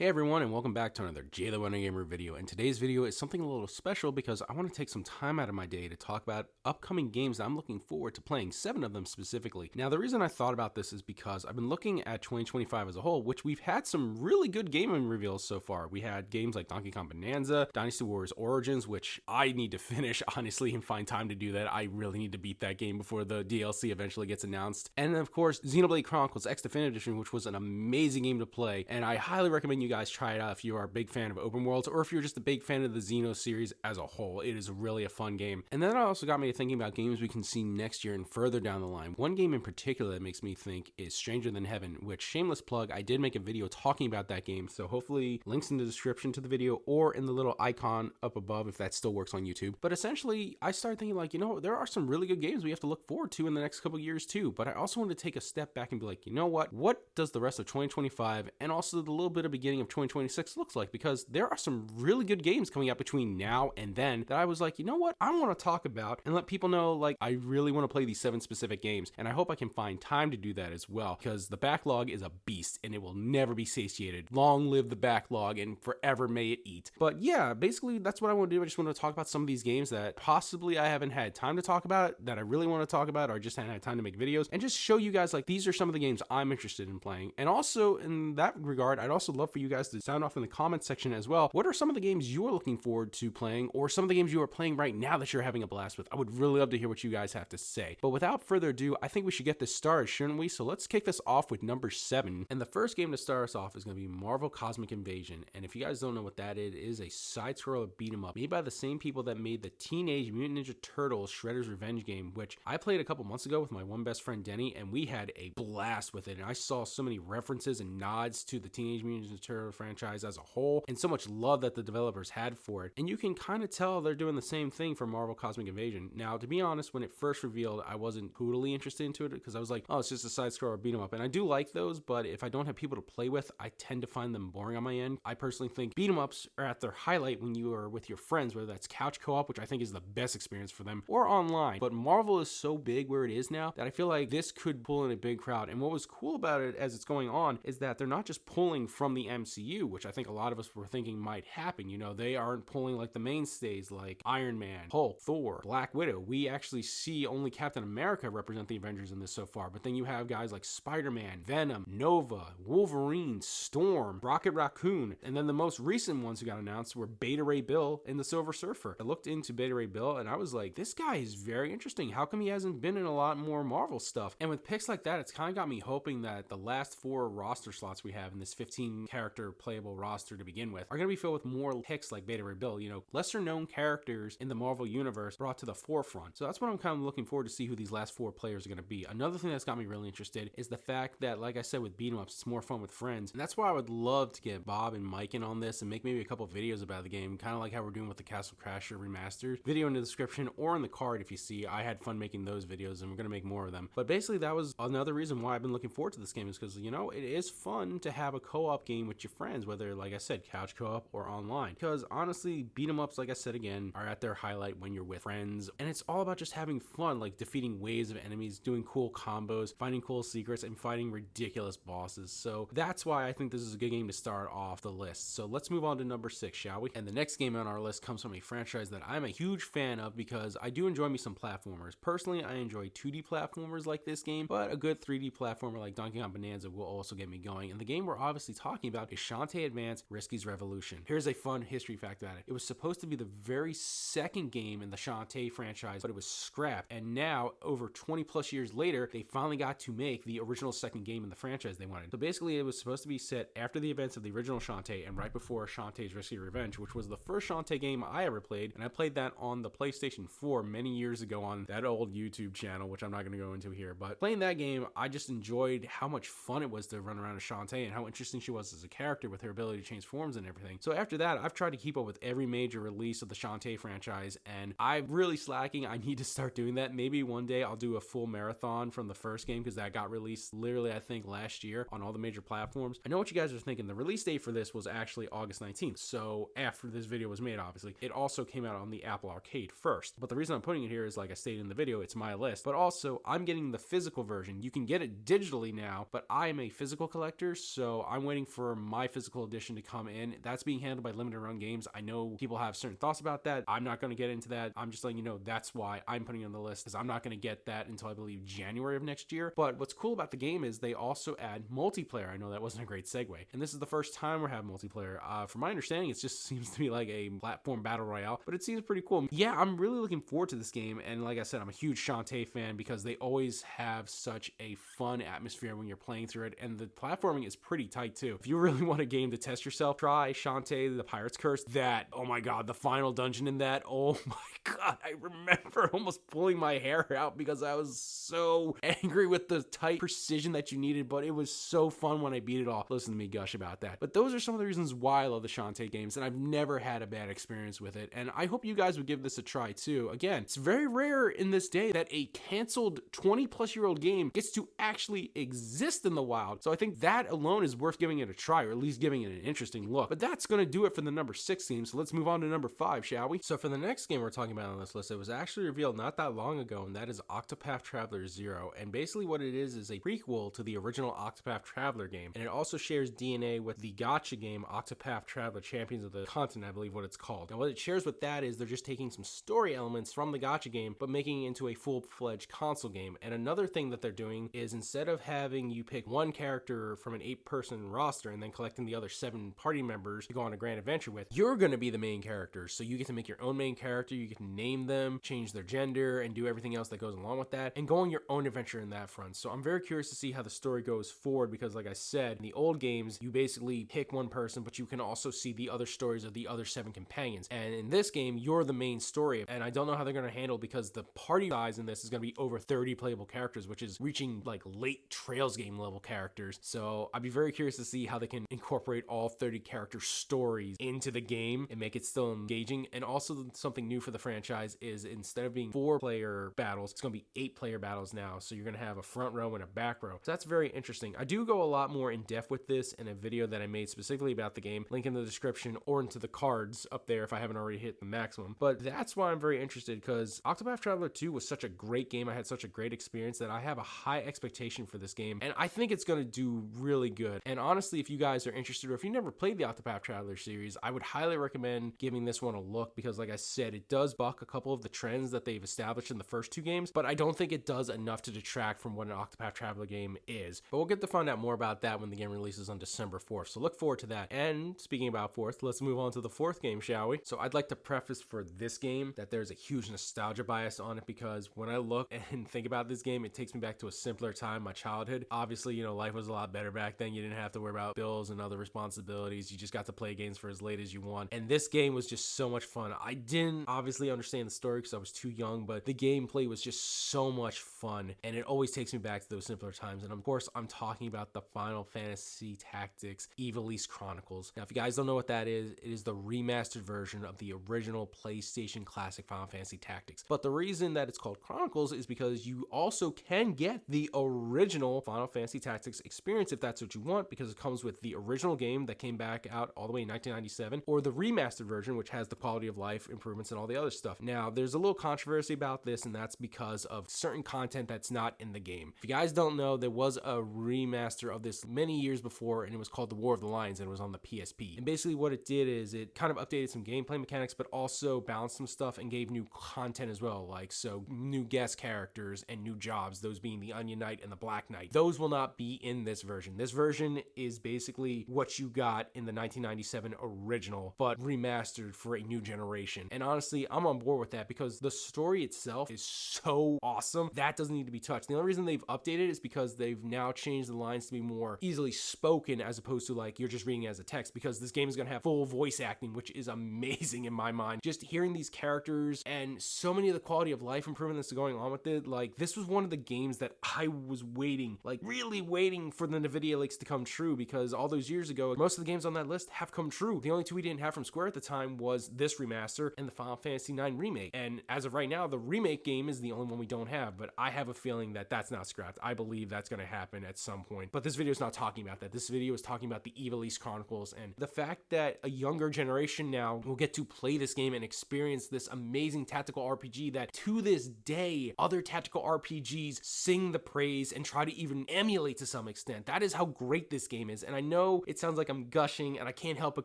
Hey everyone, and welcome back to another Jay the Winner Gamer video. And today's video is something a little special because I want to take some time out of my day to talk about upcoming games that I'm looking forward to playing, 7 of them specifically. Now, the reason I thought about this is because I've been looking at 2025 as a whole, which we've had some really good gaming reveals so far. We had games like Donkey Kong Bonanza, Dynasty Warriors Origins, which I need to finish, honestly, and find time to do that. I really need to beat that game before the DLC eventually gets announced. And then, of course, Xenoblade Chronicles X Definitive Edition, which was an amazing game to play, and I highly recommend you guys try it out if you are a big fan of open worlds or if you're just a big fan of the Xeno series as a whole. It is really a fun game. And then it also got me to thinking about games we can see next year and further down the line. One game in particular that makes me think is Stranger Than Heaven, which, shameless plug, I did make a video talking about that game, so hopefully links in the description to the video or in the little icon up above if that still works on YouTube. But essentially, I started thinking like, there are some really good games we have to look forward to in the next couple years too, but I also wanted to take a step back and be like, what does the rest of 2025 and also the little bit of beginning of 2026 looks like? Because there are some really good games coming out between now and then that I was like, I want to talk about and let people know, like, I really want to play these 7 specific games, and I hope I can find time to do that as well, because the backlog is a beast and it will never be satiated. Long live the backlog and forever may it eat. But yeah, basically that's what I want to do. I just want to talk about some of these games that possibly I haven't had time to talk about, that I really want to talk about, or just haven't had time to make videos, and just show you guys, like, these are some of the games I'm interested in playing. And also, in that regard, I'd also love for you guys to sound off in the comments section as well. What are some of the games you're looking forward to playing, or some of the games you are playing right now that you're having a blast with? I would really love to hear what you guys have to say. But without further ado, I think we should get this started, shouldn't we? So let's kick this off with number 7. And the first game to start us off is going to be Marvel Cosmic Invasion. And if you guys don't know what that is, it is a side-scroller beat-em up made by the same people that made the Teenage Mutant Ninja Turtles Shredder's Revenge game, which I played a couple months ago with my one best friend Denny, and we had a blast with it. And I saw so many references and nods to the Teenage Mutant Ninja Turtles franchise as a whole, and so much love that the developers had for it. And you can kind of tell they're doing the same thing for Marvel Cosmic Invasion. Now, to be honest, when it first revealed, I wasn't totally interested into it because I was like, oh, it's just a side-scroller beat 'em up. And I do like those, but if I don't have people to play with, I tend to find them boring on my end. I personally think beat 'em ups are at their highlight when you are with your friends, whether that's couch co-op, which I think is the best experience for them, or online. But Marvel is so big where it is now that I feel like this could pull in a big crowd. And what was cool about it as it's going on is that they're not just pulling from the MCU, which I think a lot of us were thinking might happen. They aren't pulling like the mainstays like Iron Man, Hulk, Thor, Black Widow. We actually see only Captain America represent the Avengers in this so far, but then you have guys like Spider-Man, Venom, Nova, Wolverine, Storm, Rocket Raccoon, and then the most recent ones who got announced were Beta Ray Bill and the Silver Surfer. I looked into Beta Ray Bill and I was like, this guy is very interesting. How come he hasn't been in a lot more Marvel stuff? And with picks like that, it's kind of got me hoping that the last 4 roster slots we have in this 15 character playable roster to begin with are going to be filled with more picks like Beta Ray Bill, lesser known characters in the Marvel universe brought to the forefront. So that's what I'm kind of looking forward to see who these last 4 players are going to be. Another thing that's got me really interested is the fact that, like I said, with beat 'em ups, it's more fun with friends. And that's why I would love to get Bob and Mike in on this and make maybe a couple videos about the game, kind of like how we're doing with the Castle Crasher remastered. Video in the description or in the card if you see. I had fun making those videos and we're going to make more of them. But basically that was another reason why I've been looking forward to this game, is because, it is fun to have a co-op game with your friends, whether, like I said, couch co-op or online. Because honestly, beat 'em ups, like I said again, are at their highlight when you're with friends. And it's all about just having fun, like defeating waves of enemies, doing cool combos, finding cool secrets, and fighting ridiculous bosses. So that's why I think this is a good game to start off the list. So let's move on to number 6, shall we? And the next game on our list comes from a franchise that I'm a huge fan of because I do enjoy me some platformers. Personally, I enjoy 2D platformers like this game, but a good 3D platformer like Donkey Kong Bonanza will also get me going. And the game we're obviously talking about is Shantae Advance Risky's Revolution. Here's a fun history fact about it. It was supposed to be the very second game in the Shantae franchise, but it was scrapped. And now, over 20 plus years later, they finally got to make the original second game in the franchise they wanted. So basically, it was supposed to be set after the events of the original Shantae and right before Shantae's Risky Revenge, which was the first Shantae game I ever played. And I played that on the PlayStation 4 many years ago on that old YouTube channel, which I'm not going to go into here. But playing that game, I just enjoyed how much fun it was to run around as Shantae and how interesting she was as a character with her ability to change forms and everything. So after that, I've tried to keep up with every major release of the Shantae franchise, and I'm really slacking. I need to start doing that. Maybe one day I'll do a full marathon from the first game, because that got released literally, I think, last year on all the major platforms. I know what you guys are thinking. The release date for this was actually August 19th. So after this video was made, obviously, it also came out on the Apple Arcade first. But the reason I'm putting it here is, like I stated in the video, it's my list. But also, I'm getting the physical version. You can get it digitally now, but I am a physical collector, so I'm waiting for my physical edition to come in. That's being handled by Limited Run Games. I know people have certain thoughts about that. I'm not going to get into that. I'm just letting you know that's why I'm putting it on the list, because I'm not going to get that until I believe January of next year. But what's cool about the game is they also add multiplayer. I know that wasn't a great segue. And this is the first time we're having multiplayer. From my understanding, it just seems to be like a platform battle royale, but it seems pretty cool. Yeah, I'm really looking forward to this game. And like I said, I'm a huge Shantae fan because they always have such a fun atmosphere when you're playing through it. And the platforming is pretty tight too. If you really want a game to test yourself, try Shantae the Pirate's Curse. That, oh my God, the final dungeon in that, oh my God, I remember almost pulling my hair out because I was so angry with the tight precision that you needed, but it was so fun when I beat it all. Listen to me gush about that. But those are some of the reasons why I love the Shantae games, and I've never had a bad experience with it, and I hope you guys would give this a try too. Again, it's very rare in this day that a canceled 20-plus-year-old game gets to actually exist in the wild, so I think that alone is worth giving it a try, or at least giving it an interesting look. But that's going to do it for the number 6 game, so let's move on to number 5, shall we? So for the next game we're talking about on this list, it was actually revealed not that long ago, and that is Octopath Traveler 0, and basically what it is a prequel to the original Octopath Traveler game, and it also shares DNA with the gacha game Octopath Traveler Champions of the Continent, I believe what it's called. Now what it shares with that is they're just taking some story elements from the gacha game but making it into a full-fledged console game. And another thing that they're doing is instead of having you pick one character from an 8-person roster and then collecting the other 7 party members to go on a grand adventure with, you're going to be the main character. So you get to make your own main character, you get to name them, change their gender, and do everything else that goes along with that, and go on your own adventure in that front. So I'm very curious to see how the story goes forward, because like I said, in the old games, you basically pick one person, but you can also see the other stories of the other 7 companions. And in this game, you're the main story. And I don't know how they're going to handle, because the party size in this is going to be over 30 playable characters, which is reaching like late Trails game level characters. So I'd be very curious to see how they can incorporate all 30 character stories into the game and make it still engaging. And also something new for the franchise is instead of being 4-player battles, it's going to be 8-player battles now. So you're going to have a front row and a back row. So that's very interesting. I do go a lot more in depth with this in a video that I made specifically about the game. Link in the description or into the cards up there if I haven't already hit the maximum. But that's why I'm very interested, because Octopath Traveler 2 was such a great game. I had such a great experience that I have a high expectation for this game, and I think it's going to do really good. And honestly, if you guys are interested, or if you never played the Octopath Traveler series, I would highly recommend giving this one a look, because like I said, it does buck a couple of the trends that they've established in the first 2 games, but I don't think it does enough to detract from what an Octopath Traveler game is. But we'll get to find out more about that when the game releases on December 4th, so look forward to that. And speaking about 4th, let's move on to the 4th game, shall we? So I'd like to preface for this game that there's a huge nostalgia bias on it, because when I look and think about this game, it takes me back to a simpler time, my childhood. Obviously, you know, life was a lot better back then. You didn't have to worry about bills and other responsibilities. You just got to play games for as late as you want. And this game was just so much fun. I didn't obviously understand the story because I was too young, but the gameplay was just so much fun. And it always takes me back to those simpler times. And of course, I'm talking about the Final Fantasy Tactics Ivalice Chronicles. Now, if you guys don't know what that is, it is the remastered version of the original PlayStation Classic Final Fantasy Tactics. But the reason that it's called Chronicles is because you also can get the original Final Fantasy Tactics experience if that's what you want, because it comes with the original game that came back out all the way in 1997, or the remastered version, which has the quality of life improvements and all the other stuff. Now, there's a little controversy about this, and that's because of certain content that's not in the game. If you guys don't know, there was a remaster of this many years before, and it was called The War of the Lions, and it was on the PSP. And basically what it did is it kind of updated some gameplay mechanics, but also balanced some stuff and gave new content as well, like so new guest characters and new jobs, those being the Onion Knight and the Black Knight. Those will not be in this version. This version is basically what you got in the 1997 original, but remastered for a new generation. And honestly, I'm on board with that, because the story itself is so awesome. That doesn't need to be touched. The only reason they've updated is because they've now changed the lines to be more easily spoken, as opposed to like you're just reading it as a text, because this game is going to have full voice acting, which is amazing in my mind. Just hearing these characters and so many of the quality of life improvements going on with it, like this was one of the games that I was waiting, like really waiting for the NVIDIA leaks to come true, because all those years ago, most of the games on that list have come true. The only 2 we didn't have from Square at the time was this remaster and the Final Fantasy IX remake. And as of right now, the remake game is the only one we don't have, but I have a feeling that that's not scrapped. I believe that's going to happen at some point, but this video is not talking about that. This video is talking about the Ivalice Chronicles, and the fact that a younger generation now will get to play this game and experience this amazing tactical RPG that to this day, other tactical RPGs sing the praise and try to even emulate to some extent. That is how great this game is. And I know know it sounds like I'm gushing, and I can't help it,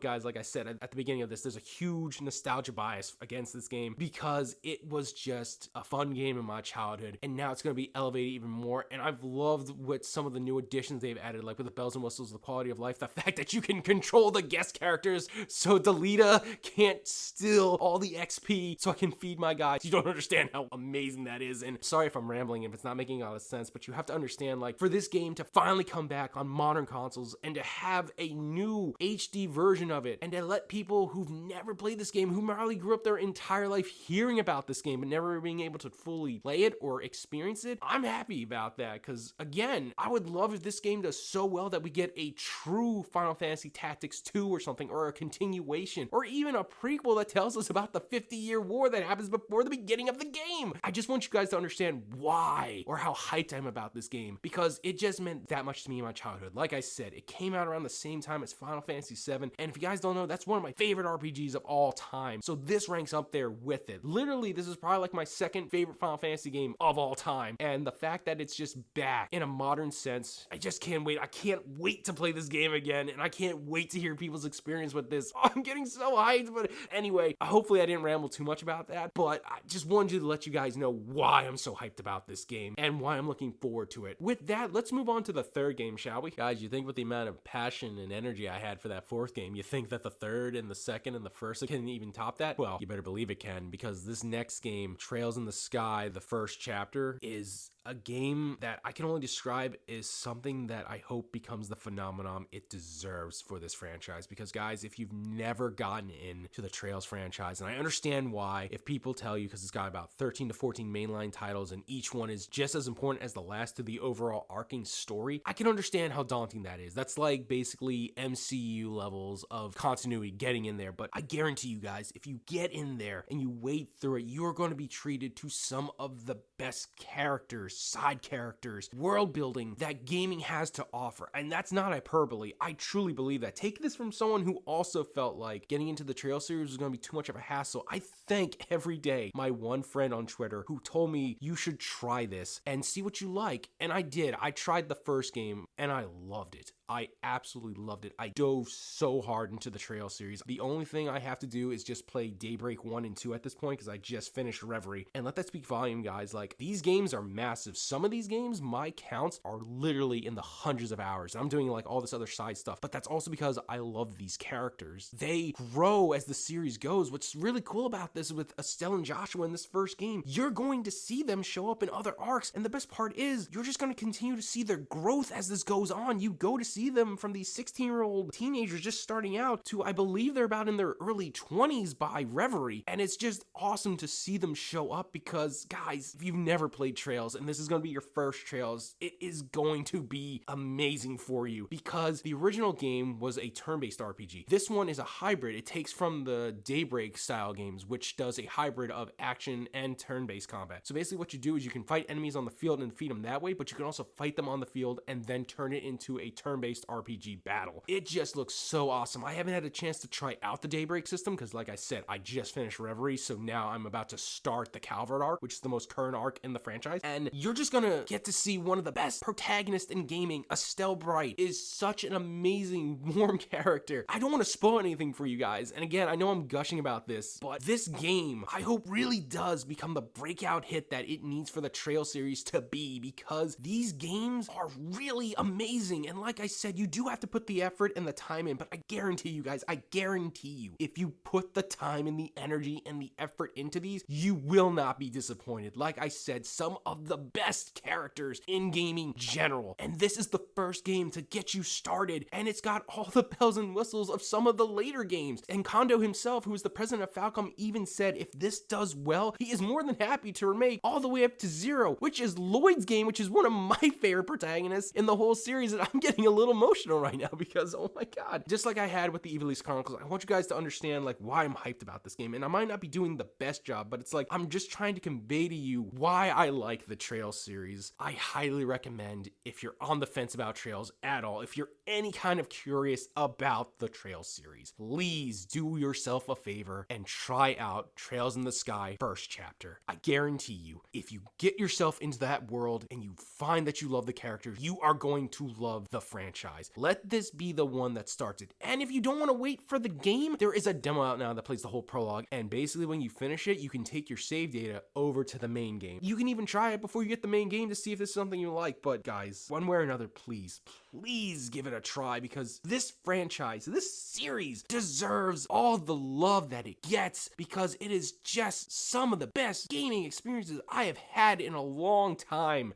guys. Like I said at the beginning of this, there's a huge nostalgia bias against this game because it was just a fun game in my childhood, and now it's going to be elevated even more. And I've loved what some of the new additions they've added, like with the bells and whistles, the quality of life, the fact that you can control the guest characters so Delita can't steal all the XP so I can feed my guys. You don't understand how amazing that is. And sorry if I'm rambling, if it's not making a lot of sense, but you have to understand, like, for this game to finally come back on modern consoles and to have a new HD version of it, and to let people who've never played this game, who probably grew up their entire life hearing about this game but never being able to fully play it or experience it, I'm happy about that. Because again, I would love if this game does so well that we get a true Final Fantasy Tactics 2 or something, or a continuation, or even a prequel that tells us about the 50-year war that happens before the beginning of the game. I just want you guys to understand why, or how hyped I'm about this game, because it just meant that much to me in my childhood. Like I said, it came out around the same time as Final Fantasy VII, and if you guys don't know, that's one of my favorite RPGs of all time. So this ranks up there with it. Literally, this is probably like my second favorite Final Fantasy game of all time, and the fact that it's just back in a modern sense, I just can't wait. I can't wait to play this game again, and I can't wait to hear people's experience with this. Oh, I'm getting so hyped. But anyway, hopefully I didn't ramble too much about that, but I just wanted to let you guys know why I'm so hyped about this game and why I'm looking forward to it. With that, let's move on to the third game, shall we? Guys, you think with the amount of passion and energy I had for that fourth game, you think that the third and the second and the first can even top that? Well, you better believe it can, because this next game, Trails in the Sky, the first chapter, is a game that I can only describe as something that I hope becomes the phenomenon it deserves for this franchise. Because guys, if you've never gotten into the Trails franchise, and I understand why, if people tell you, because it's got about 13 to 14 mainline titles and each one is just as important as the last to the overall arcing story, I can understand how daunting that is. That's like basically MCU levels of continuity getting in there. But I guarantee you guys, if you get in there and you wade through it, you're going to be treated to some of the best characters, side characters, world building that gaming has to offer. And that's not hyperbole. I truly believe that. Take this from someone who also felt like getting into the Trail series was going to be too much of a hassle. I thank every day my one friend on Twitter who told me you should try this and see what you like. And I did. I tried the first game and I loved it. I absolutely loved it. I dove so hard into the Trail series. The only thing I have to do is just play Daybreak 1 and 2 at this point, because I just finished Reverie. And let that speak volume, guys. Like, these games are massive. Some of these games, my counts are literally in the hundreds of hours. I'm doing like all this other side stuff, but that's also because I love these characters. They grow as the series goes. What's really cool about this with Estelle and Joshua in this first game, you're going to see them show up in other arcs. And the best part is, you're just going to continue to see their growth as this goes on. You go to see them from these 16-year-old teenagers just starting out to, I believe they're about in their early 20s by Reverie. And it's just awesome to see them show up, because guys, if you've never played Trails and this is going to be your first Trails, it is going to be amazing for you, because the original game was a turn-based RPG. This one is a hybrid. It takes from the Daybreak style games, which does a hybrid of action and turn-based combat. So basically what you do is you can fight enemies on the field and defeat them that way, but you can also fight them on the field and then turn it into a turn-based RPG battle. It just looks so awesome. I haven't had a chance to try out the Daybreak system because, like I said, I just finished Reverie, so now I'm about to start the Calvert arc, which is the most current arc in the franchise, and you're just gonna get to see one of the best protagonists in gaming. Estelle Bright is such an amazing, warm character. I don't want to spoil anything for you guys, and again, I know I'm gushing about this, but this game, I hope, really does become the breakout hit that it needs for the Trail series to be, because these games are really amazing, and like I said, you do have to put the effort and the time in, but I guarantee you guys, I guarantee you, if you put the time and the energy and the effort into these, you will not be disappointed. Like I said, some of the best characters in gaming general, and this is the first game to get you started, and it's got all the bells and whistles of some of the later games. And Kondo himself, who is the president of Falcom, even said if this does well, he is more than happy to remake all the way up to Zero, which is Lloyd's game, which is one of my favorite protagonists in the whole series, and I'm getting a little emotional right now because, oh my god, just like I had with the Ivalice Chronicles, I want you guys to understand like why I'm hyped about this game. And I might not be doing the best job, but it's like I'm just trying to convey to you why I like the Trail Trails series, I highly recommend, if you're on the fence about Trails at all, if you're any kind of curious about the Trails series, please do yourself a favor and try out Trails in the Sky first chapter. I guarantee you, if you get yourself into that world and you find that you love the characters, you are going to love the franchise. Let this be the one that starts it. And if you don't want to wait for the game, there is a demo out now that plays the whole prologue, and basically when you finish it, you can take your save data over to the main game. You can even try it before you get the main game to see if this is something you like. But guys, one way or another, please give it a try, because this franchise, this series deserves all the love that it gets, because it is just some of the best gaming experiences I have had in a long time.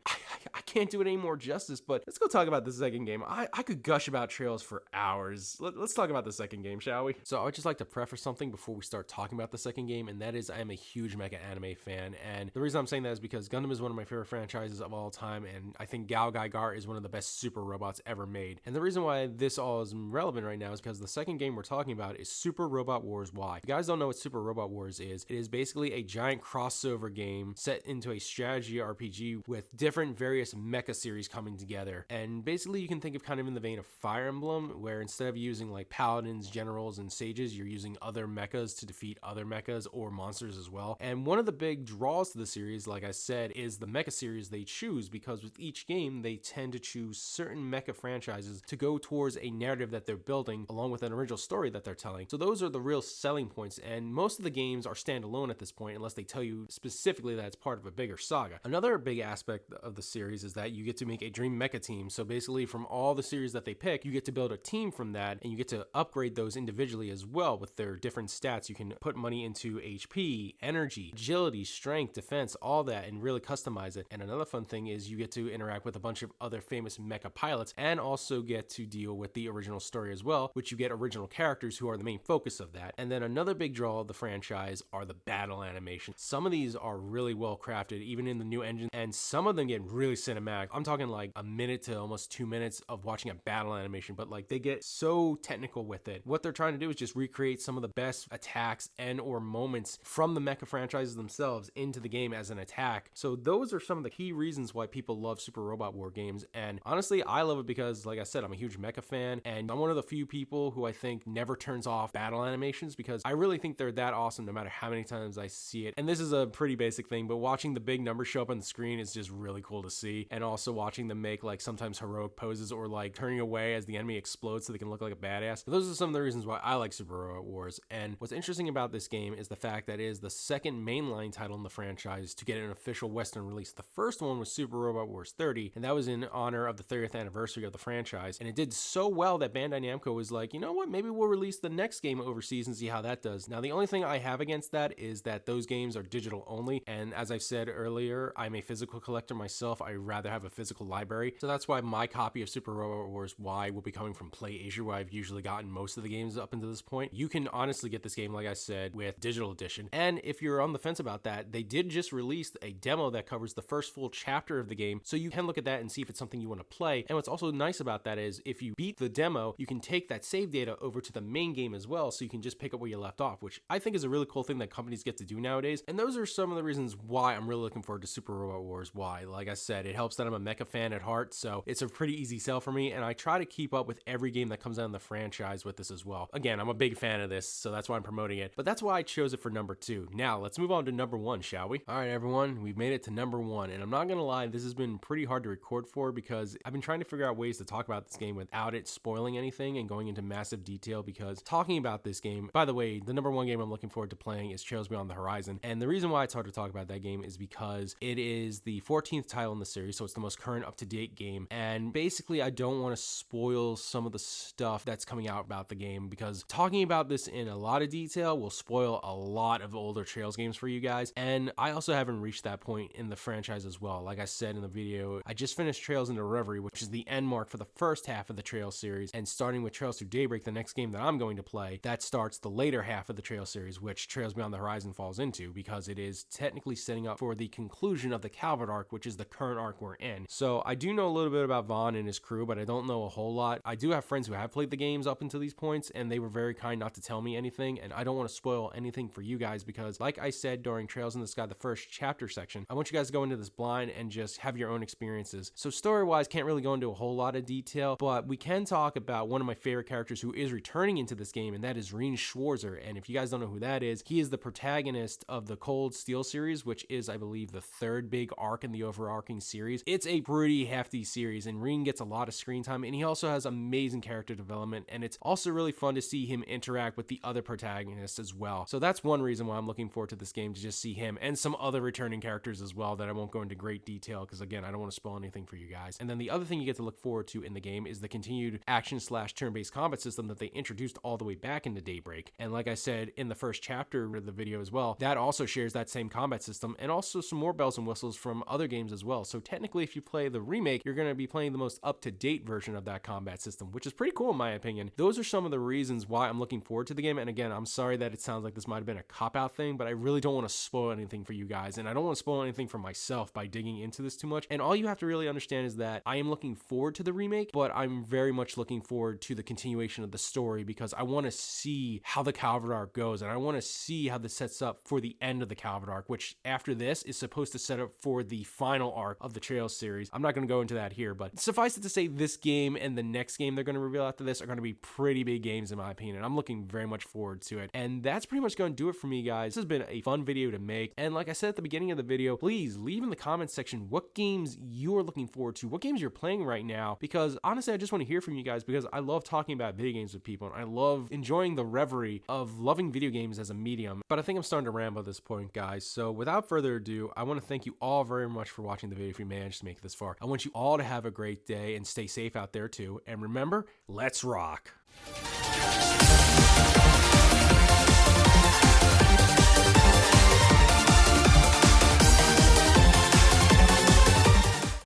I can't do it any more justice, but let's go talk about the second game. I could gush about Trails for hours. Let's talk about the second game, shall we? So I would just like to preface something before we start talking about the second game, and that is I am a huge mecha anime fan, and the reason I'm saying that is because Gundam is one of my favorite franchises of all time, and I think Gal Gaigar is one of the best super robots ever made. And the reason why this all is relevant right now is because the second game we're talking about is Super Robot Wars Y. If you guys don't know what Super Robot Wars is, it is basically a giant crossover game set into a strategy RPG with different various mecha series coming together. And basically you can think of kind of in the vein of Fire Emblem, where instead of using like paladins, generals, and sages, you're using other mechas to defeat other mechas or monsters as well. And one of the big draws to the series, like I said, is the mecha series they choose, because with each game they tend to choose certain mecha franchises to go towards a narrative that they're building along with an original story that they're telling. So those are the real selling points, and most of the games are standalone at this point unless they tell you specifically that it's part of a bigger saga. Another big aspect of the series is that you get to make a dream mecha team. So basically from all the series that they pick, you get to build a team from that, and you get to upgrade those individually as well with their different stats. You can put money into HP, energy, agility, strength, defense, all that, and really customize it. And another fun thing is you get to interact with a bunch of other famous mecha pilots, and also get to deal with the original story as well, which you get original characters who are the main focus of that. And then another big draw of the franchise are the battle animations. Some of these are really well crafted, even in the new engine, and some of them get really cinematic. I'm talking like a minute to almost 2 minutes of watching a battle animation, but like they get so technical with it. What they're trying to do is just recreate some of the best attacks and or moments from the mecha franchises themselves into the game as an attack. So those are some of the key reasons why people love Super Robot War games, and honestly I love it because, like I said, I'm a huge mecha fan, and I'm one of the few people who I think never turns off battle animations, because I really think they're that awesome no matter how many times I see it. And this is a pretty basic thing, but watching the big numbers show up on the screen is just really cool to see, and also watching them make like sometimes heroic poses or like turning away as the enemy explodes so they can look like a badass. Those are some of the reasons why I like Super Robot Wars. And what's interesting about this game is the fact that it is the second mainline title in the franchise to get an official Western release. The first one was Super Robot Wars 30, and that was in honor of the 30th anniversary of the franchise, and it did so well that Bandai Namco was like, you know what, maybe we'll release the next game overseas and see how that does. Now the only thing I have against that is that those games are digital only, and as I've said earlier, I'm a physical collector myself. I'd rather have a physical library, so that's why my copy of Super Robot Wars Y will be coming from PlayAsia, where I've usually gotten most of the games up until this point. You can honestly get this game, like I said, with digital edition, and if you're on the fence about that, they did just release a demo that covers the first full chapter of the game, so you can look at that and see if it's something you want to play. And what's also nice about that is if you beat the demo, you can take that save data over to the main game as well, so you can just pick up where you left off, which I think is a really cool thing that companies get to do nowadays. And those are some of the reasons why I'm really looking forward to Super Robot Wars Y. Like I said, it helps that I'm a mecha fan at heart, so it's a pretty easy sell for me, and I try to keep up with every game that comes out in the franchise with this as well. Again, I'm a big fan of this, so that's why I'm promoting it, but that's why I chose it for number 2. Now let's move on to number 1, shall we? All right everyone, we've made it to number 1, and I'm not gonna lie, this has been pretty hard to record for, because I've been trying to figure out ways to talk about this game without it spoiling anything and going into massive detail, because talking about this game, by the way, the number 1 game I'm looking forward to playing is Trails Beyond the Horizon, and the reason why it's hard to talk about that game is because it is the 14th title in the series, so it's the most current up-to-date game, and basically I don't want to spoil some of the stuff that's coming out about the game, because talking about this in a lot of detail will spoil a lot of older Trails games for you guys, and I also haven't reached that point in the franchise as well. Like I said in the video, I just finished Trails into Reverie, which is the end landmark for the first half of the Trails series, and starting with Trails Through Daybreak, the next game that I'm going to play, that starts the later half of the Trails series, which Trails Beyond the Horizon falls into, because it is technically setting up for the conclusion of the Calvard arc, which is the current arc we're in. So I do know a little bit about Vaughn and his crew, but I don't know a whole lot. I do have friends who have played the games up until these points, and they were very kind not to tell me anything, and I don't want to spoil anything for you guys, because like I said during Trails in the Sky, the first chapter section, I want you guys to go into this blind and just have your own experiences. So story-wise, can't really go into a whole lot of detail, but we can talk about one of my favorite characters who is returning into this game, and that is Rean Schwarzer. And if you guys don't know who that is, he is the protagonist of the Cold Steel series, which is, I believe, the third big arc in the overarching series. It's a pretty hefty series, and Rean gets a lot of screen time, and he also has amazing character development, and it's also really fun to see him interact with the other protagonists as well. So that's one reason why I'm looking forward to this game, to just see him and some other returning characters as well that I won't go into great detail, because again, I don't want to spoil anything for you guys. And then the other thing you get to look forward to in the game is the continued action/turn-based combat system that they introduced all the way back into Daybreak. And like I said in the first chapter of the video as well, that also shares that same combat system, and also some more bells and whistles from other games as well. So technically, if you play the remake, you're going to be playing the most up-to-date version of that combat system, which is pretty cool in my opinion. Those are some of the reasons why I'm looking forward to the game. And again, I'm sorry that it sounds like this might have been a cop-out thing, but I really don't want to spoil anything for you guys, and I don't want to spoil anything for myself by digging into this too much. And all you have to really understand is that I am looking forward to the remake, but I'm very much looking forward to the continuation of the story, because I want to see how the Calvard arc goes, and I want to see how this sets up for the end of the Calvard arc, which after this is supposed to set up for the final arc of the Trails series. I'm not going to go into that here, but suffice it to say, this game and the next game they're going to reveal after this are going to be pretty big games in my opinion, and I'm looking very much forward to it. And that's pretty much going to do it for me, guys. This has been a fun video to make, and like I said at the beginning of the video, please leave in the comments section what games you are looking forward to, what games you're playing right now, because honestly, I just want to hear from you guys, because I love talking about video games with people, and I love enjoying the reverie of loving video games as a medium. But I think I'm starting to ramble at this point, guys. So without further ado, I want to thank you all very much for watching the video if you managed to make it this far. I want you all to have a great day and stay safe out there too. And remember, let's rock.